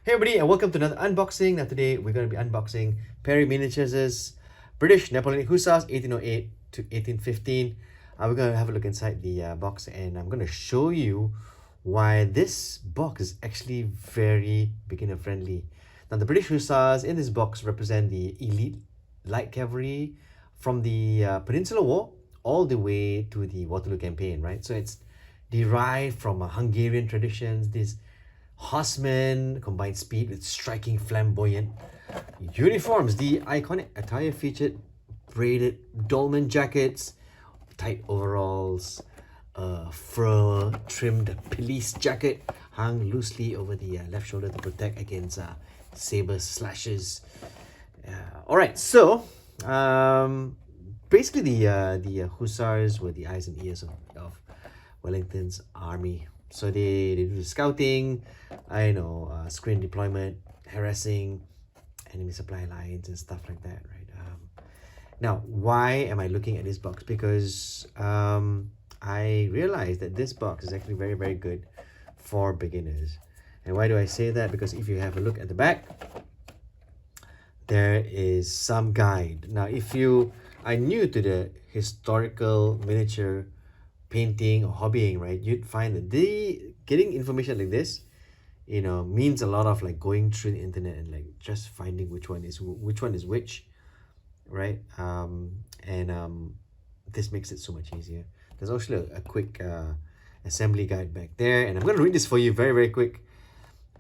Hey everybody, and welcome to another unboxing. Now today we're going to be unboxing Perry Miniatures' British Napoleonic Hussars 1808 to 1815. We're going to have a look inside the box, and I'm going to show you why this box is actually very beginner friendly. Now the British Hussars in this box represent the elite light cavalry from the Peninsular War all the way to the Waterloo campaign, right? So it's derived from Hungarian traditions. This horsemen combined speed with striking flamboyant uniforms. The iconic attire featured braided dolman jackets, tight overalls, fur trimmed police jacket hung loosely over the left shoulder to protect against saber slashes. All right, so basically the Hussars were the eyes and ears of Wellington's army. So they do the scouting, screen deployment, harassing enemy supply lines and stuff like that, right? Now, why am I looking at this box? Because I realized that this box is actually very, very good for beginners. And why do I say that? Because if you have a look at the back, there is some guide. Now, if you are new to the historical miniature painting or hobbying, right, you'd find that getting information like this, means a lot of like going through the internet and like just finding which one is which, right? This makes it so much easier. There's also a quick assembly guide back there, and I'm going to read this for you very, very quick.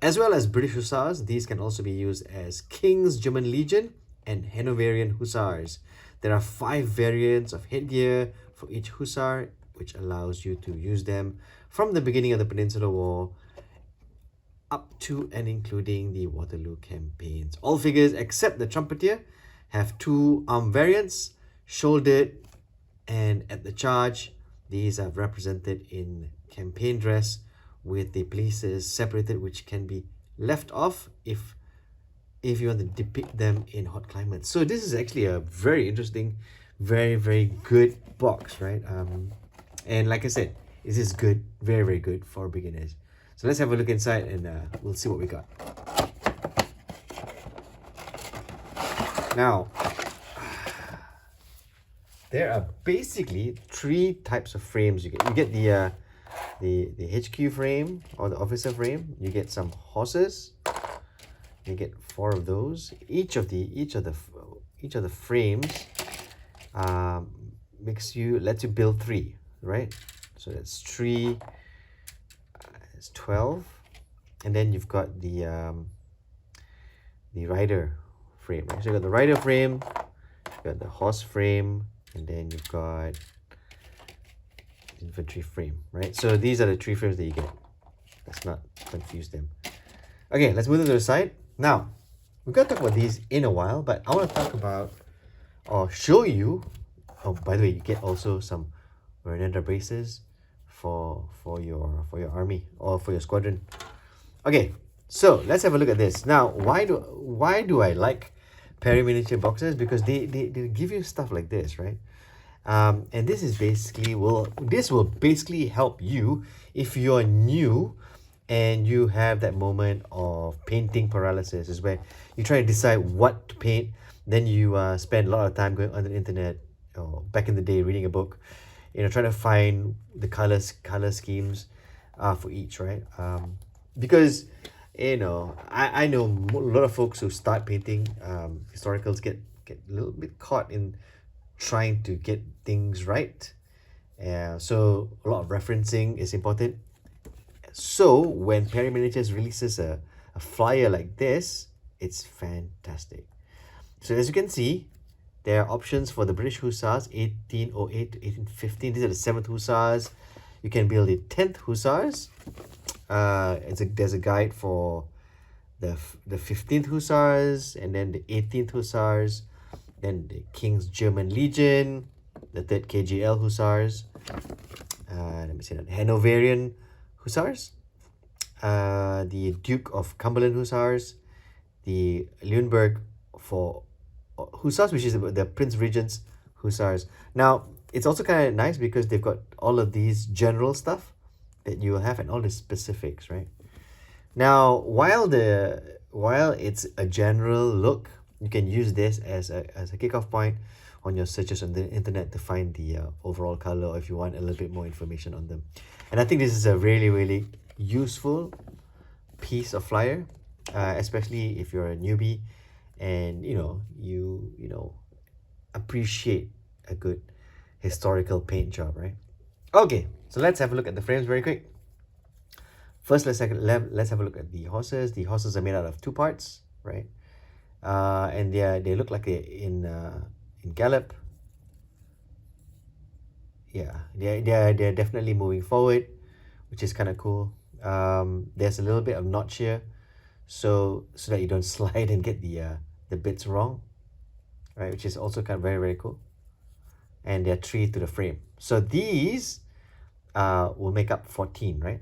As well as British Hussars, these can also be used as King's German Legion and Hanoverian Hussars. There are 5 variants of headgear for each Hussar, which allows you to use them from the beginning of the Peninsular War up to and including the Waterloo campaigns. All figures except the trumpeter have 2 arm variants, shouldered and at the charge. These are represented in campaign dress with the pieces separated, which can be left off if you want to depict them in hot climates. So this is actually a very interesting, very, very good box, right? And like I said, this is good, very, very good for beginners. So let's have a look inside and we'll see what we got. Now, there are basically 3 types of frames you get. You get the HQ frame or the officer frame. You get some horses. You get 4 of those. Each of the frames lets you build 3, right? So that's 3. It's 12, and then you've got the rider frame, right? So you got the rider frame, you got the horse frame, and then you've got infantry frame, right? So these are the 3 frames that you get. Let's not confuse them. Okay, let's move them to the side. Now, we're going to talk about these in a while, but I want to talk about or show you. Oh, by the way, you get also some Renanda braces for your army or for your squadron. Okay, so let's have a look at this. Now, why do I like Perry miniature boxes? Because they give you stuff like this, right? And this is basically will basically help you if you're new and you have that moment of painting paralysis, is where you try to decide what to paint. Then you spend a lot of time going on the internet, or back in the day reading a book, trying to find the color schemes for each, right? Because I know a lot of folks who start painting historicals get a little bit caught in trying to get things right. So a lot of referencing is important. So when Perry Miniatures releases a flyer like this, it's fantastic. So as you can see, there are options for the British Hussars 1808 to 1815. These are the 7th Hussars. You can build the 10th Hussars. There's a guide for the 15th Hussars, and then the 18th Hussars, then the King's German Legion, the 3rd KGL Hussars. Let me see that. Hanoverian Hussars, the Duke of Cumberland Hussars, the Lunenburg for Hussars, which is the Prince Regent's Hussars. Now, it's also kind of nice because they've got all of these general stuff that you will have and all the specifics, right? Now, while it's a general look, you can use this as a kickoff point on your searches on the internet to find the overall color, or if you want a little bit more information on them. And I think this is a really, really useful piece of flyer, especially if you're a newbie and you appreciate a good historical paint job, right? Okay, so let's have a look at the frames very quick. First, let's have a look at the horses. The horses are made out of two parts, right? And they look like in gallop. Yeah, they're definitely moving forward, which is kind of cool. There's a little bit of notch here, so that you don't slide and get the bits wrong, right? Which is also kind of very, very cool. And they're 3 to the frame. So these will make up 14, right?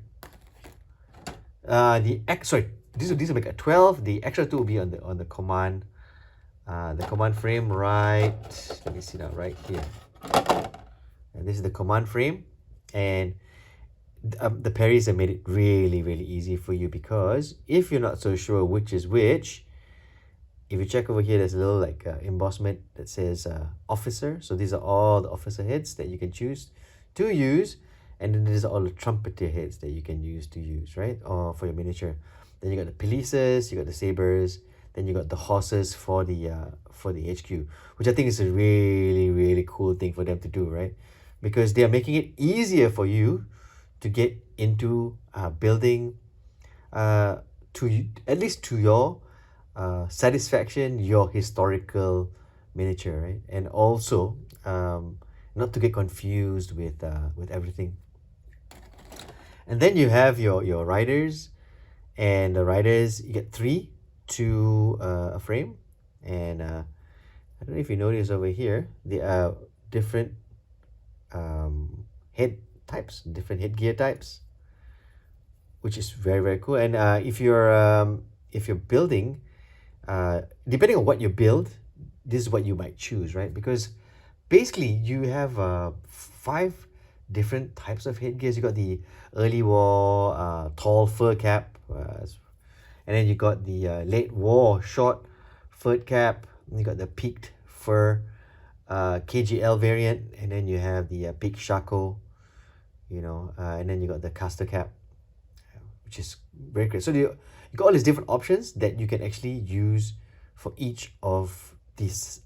These will make a 12. The extra 2 will be on the command frame, right? Let me see now, right here. And this is the command frame, and the parries have made it really, really easy for you, because if you're not so sure which is which, if you check over here, there's a little like embossment that says officer. So these are all the officer heads that you can choose to use, and then there's all the trumpeter heads that you can use to use, right? Or for your miniature. Then you got the polices, you got the sabers, then you got the horses for the HQ, which I think is a really, really cool thing for them to do, right? Because they are making it easier for you to get into building at least to your satisfaction, your historical miniature, right? And also not to get confused with everything. And then you have your riders, and the riders, you get 3 to a frame. And I don't know if you notice over here, there are different head types, different headgear types, which is very, very cool. And if you're building, depending on what you build, this is what you might choose, right? Because basically you have 5 different types of headgears. You got the early war tall fur cap, and then you got the late war short fur cap. You got the peaked fur KGL variant, and then you have the peaked shako, and then you got the caster cap, which is very great. So you got all these different options that you can actually use for each of these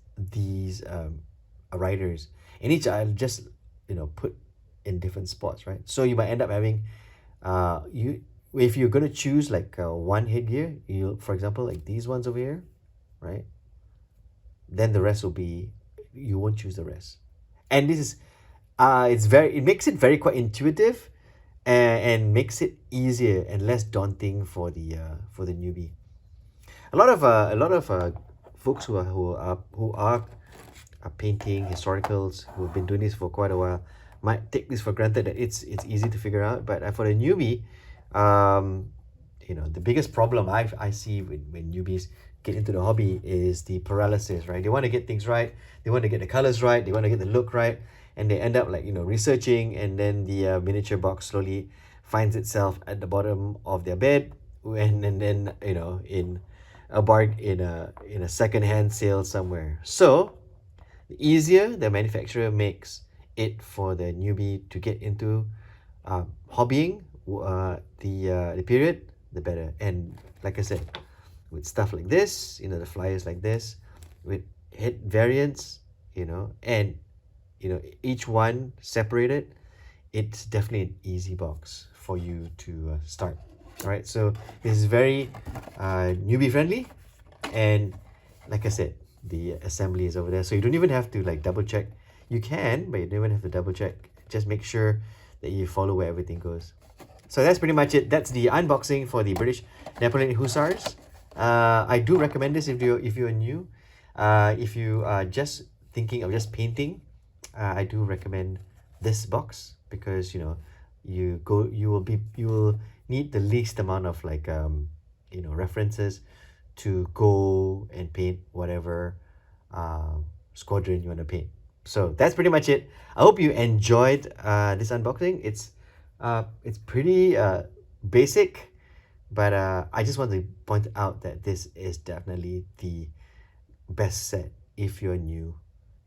riders, and each I'll just put in different spots, right? So you might end up having if you're gonna choose like one headgear, for example, like these ones over here, right? Then the rest will be, you won't choose the rest. And this is it makes it very quite intuitive, and makes it easier and less daunting for the newbie. A lot of folks who are painting historicals, who have been doing this for quite a while, might take this for granted that it's easy to figure out. But for the newbie, the biggest problem I see when newbies get into the hobby is the paralysis, right? They want to get things right, they want to get the colors right, they want to get the look right, and they end up like researching, and then the miniature box slowly finds itself at the bottom of their bed, and then in a second-hand sale somewhere. So the easier the manufacturer makes it for the newbie to get into hobbying the period, the better. And like I said, with stuff like this, the flyers like this, with head variants, and each one separated, it's definitely an easy box for you to start. All right, so this is very newbie friendly, and like I said, the assembly is over there, so you don't even have to like double check. You can, but you don't even have to double check. Just make sure that you follow where everything goes. So that's pretty much it. That's the unboxing for the British Napoleonic Hussars. I do recommend this if you're new. If you are just thinking of just painting, I do recommend this box, because you will need the least amount of like references to go and paint whatever squadron you want to paint. So that's pretty much it. I hope you enjoyed this unboxing. It's pretty basic, But I just want to point out that this is definitely the best set if you're new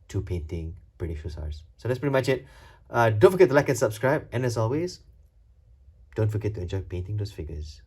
to painting British Hussars. So that's pretty much it. Don't forget to like and subscribe. And as always, don't forget to enjoy painting those figures.